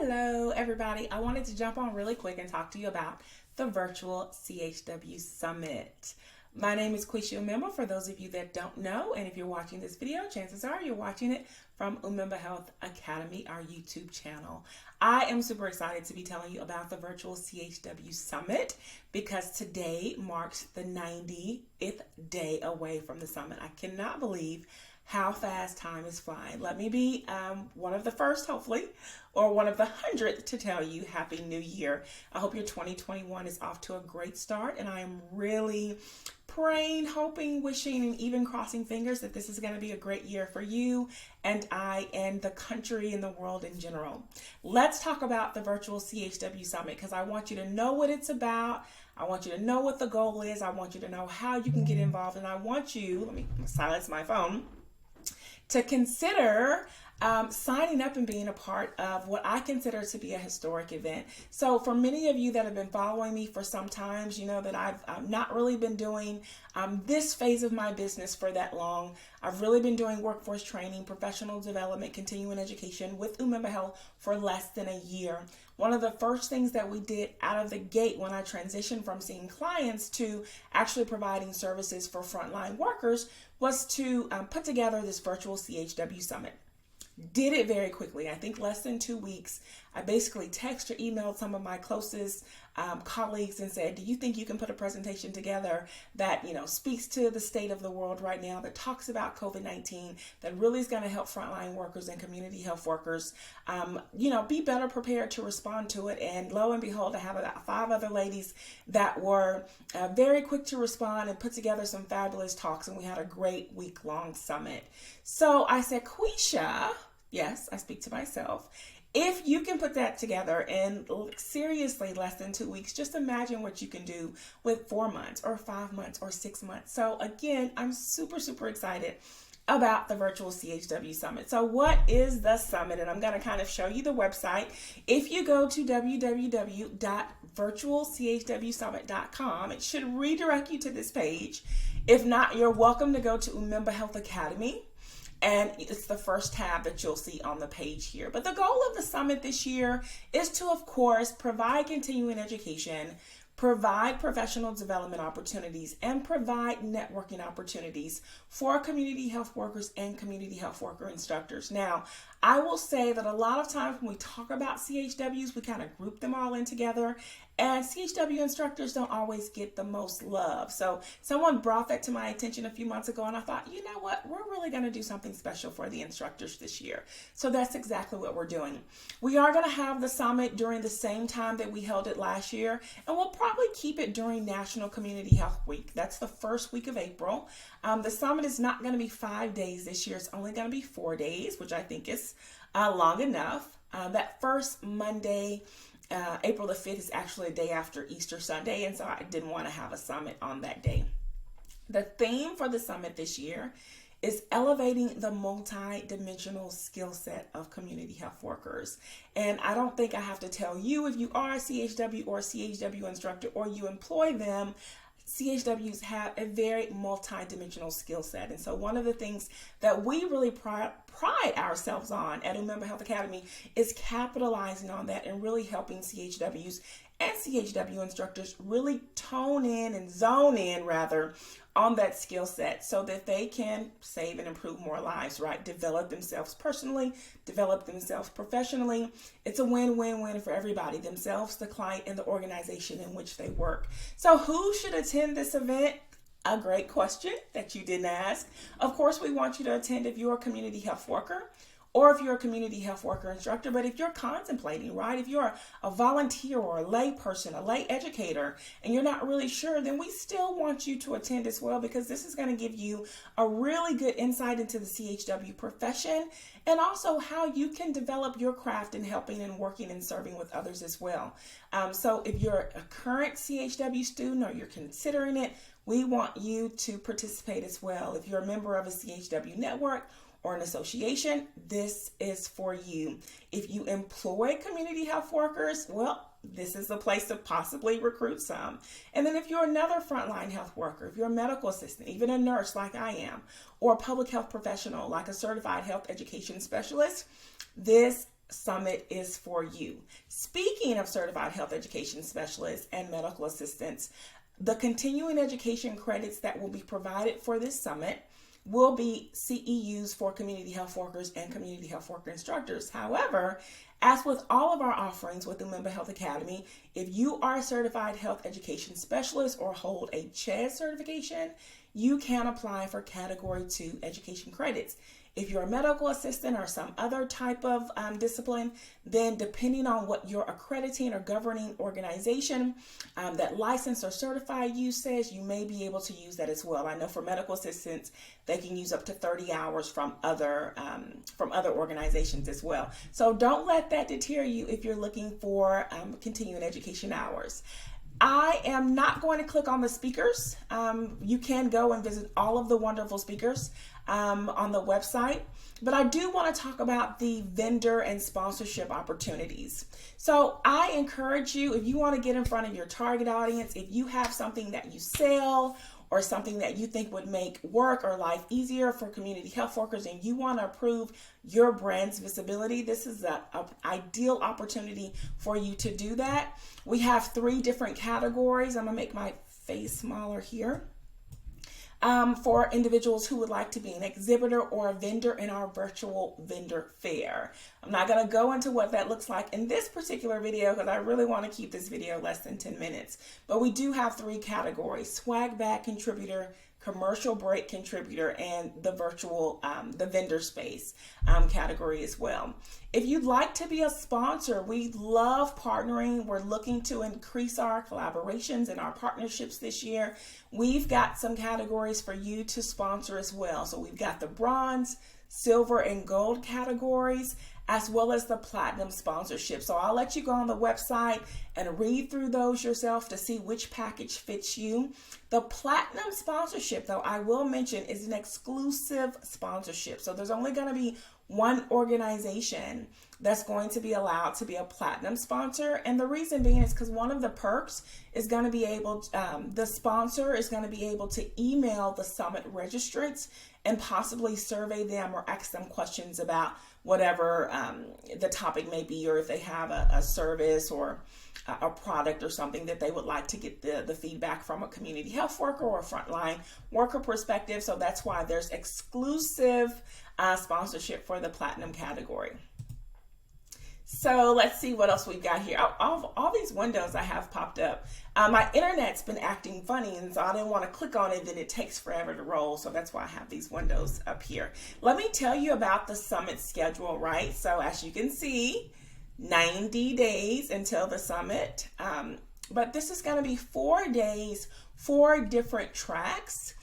Hello, everybody. I wanted to jump on really quick and talk to you about the Virtual CHW Summit. My name is Quisha for those of you that don't know, and if you're watching this video, chances are you're watching it from Umemba Health Academy, our YouTube channel. I am super excited to be telling you about the Virtual CHW Summit because today marks the 90th day away from the summit. I cannot believe how fast time is flying. Let me be one of the first, hopefully, or one of the 100th to tell you Happy New Year. I hope your 2021 is off to a great start, and I am really praying, hoping, wishing, and even crossing fingers that this is going to be a great year for you and I and the country and the world in general. Let's talk about the Virtual CHW Summit because I want you to know what it's about. I want you to know what the goal is. I want you to know how you can get involved, and I want you, let me silence my phone, to consider signing up and being a part of what I consider to be a historic event. So for many of you that have been following me for some time, you know that I've not really been doing this phase of my business for that long. I've really been doing workforce training, professional development, continuing education with Umemba Health for less than a year. One of the first things that we did out of the gate when I transitioned from seeing clients to actually providing services for frontline workers was to put together this Virtual CHW Summit. Did it very quickly. I think less than 2 weeks. I basically texted or emailed some of my closest colleagues and said, do you think you can put a presentation together that, speaks to the state of the world right now, that talks about COVID-19, that really is going to help frontline workers and community health workers, be better prepared to respond to it. And lo and behold, I have about 5 other ladies that were very quick to respond and put together some fabulous talks. And we had a great week-long summit. So I said, Quisha, yes, I speak to myself. If you can put that together in seriously less than 2 weeks, just imagine what you can do with 4 months or 5 months or 6 months. So again, I'm super, super excited about the Virtual CHW Summit. So what is the summit? And I'm going to kind of show you the website. If you go to www.virtualchwsummit.com, it should redirect you to this page. If not, you're welcome to go to Umemba Health Academy. And it's the first tab that you'll see on the page here. But the goal of the summit this year is to, of course, provide continuing education, provide professional development opportunities, and provide networking opportunities for community health workers and community health worker instructors. Now, I will say that a lot of times when we talk about CHWs, we kind of group them all in together, and CHW instructors don't always get the most love. So someone brought that to my attention a few months ago, and I thought, you know what, we're really going to do something special for the instructors this year. So that's exactly what we're doing. We are going to have the summit during the same time that we held it last year, and we'll probably keep it during National Community Health Week. That's the first week of April. The summit is not going to be 5 days this year. It's only going to be 4 days, which I think is long enough. That first Monday, April the 5th, is actually a day after Easter Sunday, and so I didn't want to have a summit on that day. The theme for the summit this year is elevating the multi-dimensional skill set of community health workers. And I don't think I have to tell you, if you are a CHW or a CHW instructor or you employ them, CHWs have a very multi-dimensional skill set. And so one of the things that we really pride ourselves on at Umemba Health Academy is capitalizing on that and really helping CHWs and CHW instructors really tone in and zone in on that skill set so that they can save and improve more lives, right? Develop themselves personally, develop themselves professionally. It's a win-win-win for everybody, themselves, the client, and the organization in which they work. So who should attend this event? A great question that you didn't ask. Of course, we want you to attend if you're a community health worker or if you're a community health worker instructor. But if you're contemplating, right, if you're a volunteer or a lay person, a lay educator, and you're not really sure, then we still want you to attend as well, because this is going to give you a really good insight into the CHW profession and also how you can develop your craft in helping and working and serving with others as well. So if you're a current CHW student or you're considering it, we want you to participate as well. If you're a member of a CHW network or an association, this is for you. If you employ community health workers, well, this is the place to possibly recruit some. And then if you're another frontline health worker, if you're a medical assistant, even a nurse like I am, or a public health professional like a certified health education specialist, this Summit is for you. Speaking of certified health education specialists and medical assistants, the continuing education credits that will be provided for this summit will be CEUs for community health workers and community health worker instructors. However, as with all of our offerings with the Umemba Health Academy, if you are a certified health education specialist or hold a CHED certification, you can apply for Category 2 education credits. If you're a medical assistant or some other type of discipline, then depending on what your accrediting or governing organization that licensed or certified you says, you may be able to use that as well. I know for medical assistants, they can use up to 30 hours from other organizations as well. So don't let that deter you if you're looking for continuing education hours. I am not going to click on the speakers. You can go and visit all of the wonderful speakers on the website, but I do want to talk about the vendor and sponsorship opportunities. So I encourage you, if you want to get in front of your target audience, if you have something that you sell or something that you think would make work or life easier for community health workers and you want to improve your brand's visibility, this is an ideal opportunity for you to do that. We have 3 different categories. I'm going to make my face smaller here. For individuals who would like to be an exhibitor or a vendor in our virtual vendor fair. I'm not going to go into what that looks like in this particular video because I really want to keep this video less than 10 minutes. But we do have 3 categories: swag bag contributor, commercial break contributor, and the virtual, the vendor space category as well. If you'd like to be a sponsor, we love partnering. We're looking to increase our collaborations and our partnerships this year. We've got some categories for you to sponsor as well. So we've got the bronze, silver, and gold categories, as well as the platinum sponsorship. So I'll let you go on the website and read through those yourself to see which package fits you. The platinum sponsorship, though, I will mention, is an exclusive sponsorship. So there's only going to be one organization that's going to be allowed to be a platinum sponsor. And the reason being is because one of the perks is going to be able to, the sponsor is going to be able to email the summit registrants and possibly survey them or ask them questions about whatever the topic may be, or if they have a service or a product or something that they would like to get the feedback from a community health worker or a frontline worker perspective. So that's why there's exclusive sponsorship for the platinum category. So let's see what else we've got here. All these windows I have popped up. My internet's been acting funny, and so I didn't want to click on it, then it takes forever to roll. So that's why I have these windows up here. Let me tell you about the summit schedule, right? So as you can see, 90 days until the summit. But this is going to be 4 days, 4 different tracks.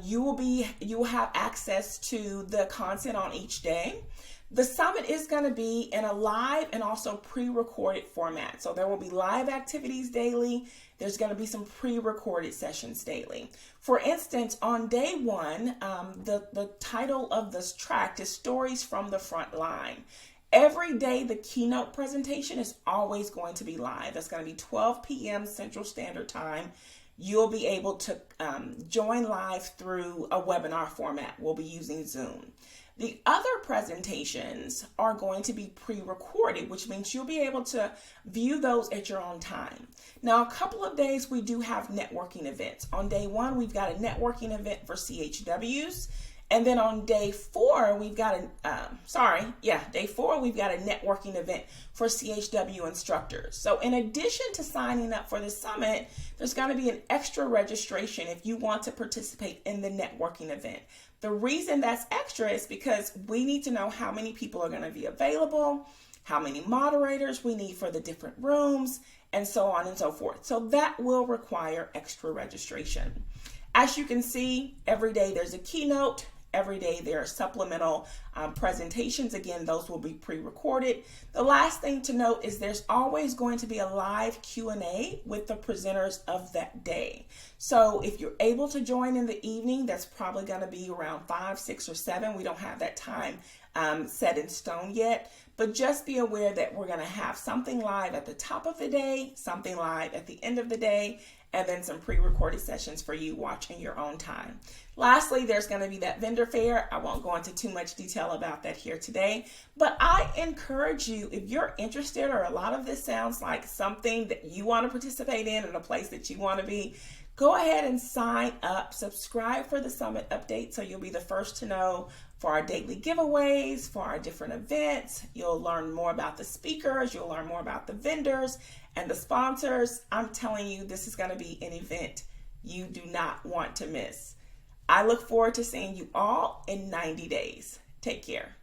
You will have access to the content on each day. The summit is going to be in a live and also pre-recorded format. So there will be live activities daily. There's going to be some pre-recorded sessions daily. For instance, on day 1, the title of this track is Stories from the Front Line. Every day, the keynote presentation is always going to be live. That's going to be 12 p.m. Central Standard Time. You'll be able to join live through a webinar format. We'll be using Zoom. The other presentations are going to be pre-recorded, which means you'll be able to view those at your own time. Now, a couple of days we do have networking events. On day 1, we've got a networking event for CHWs. And then on day 4, we've got day 4, we've got a networking event for CHW instructors. So in addition to signing up for the summit, there's going to be an extra registration if you want to participate in the networking event. The reason that's extra is because we need to know how many people are going to be available, how many moderators we need for the different rooms, and so on and so forth. So that will require extra registration. As you can see, every day there's a keynote. Every day there are supplemental presentations. Again, those will be pre-recorded. The last thing to note is there's always going to be a live Q&A with the presenters of that day. So if you're able to join in the evening, that's probably going to be around 5, 6, or 7. We don't have that time set in stone yet, but just be aware that we're going to have something live at the top of the day, something live at the end of the day, and then some pre-recorded sessions for you watching your own time. Lastly, there's going to be that vendor fair. I won't go into too much detail detail about that here today. But I encourage you, if you're interested or a lot of this sounds like something that you want to participate in and a place that you want to be, go ahead and sign up, subscribe for the Summit update so you'll be the first to know for our daily giveaways, for our different events. You'll learn more about the speakers, you'll learn more about the vendors and the sponsors. I'm telling you, this is going to be an event you do not want to miss. I look forward to seeing you all in 90 days. Take care.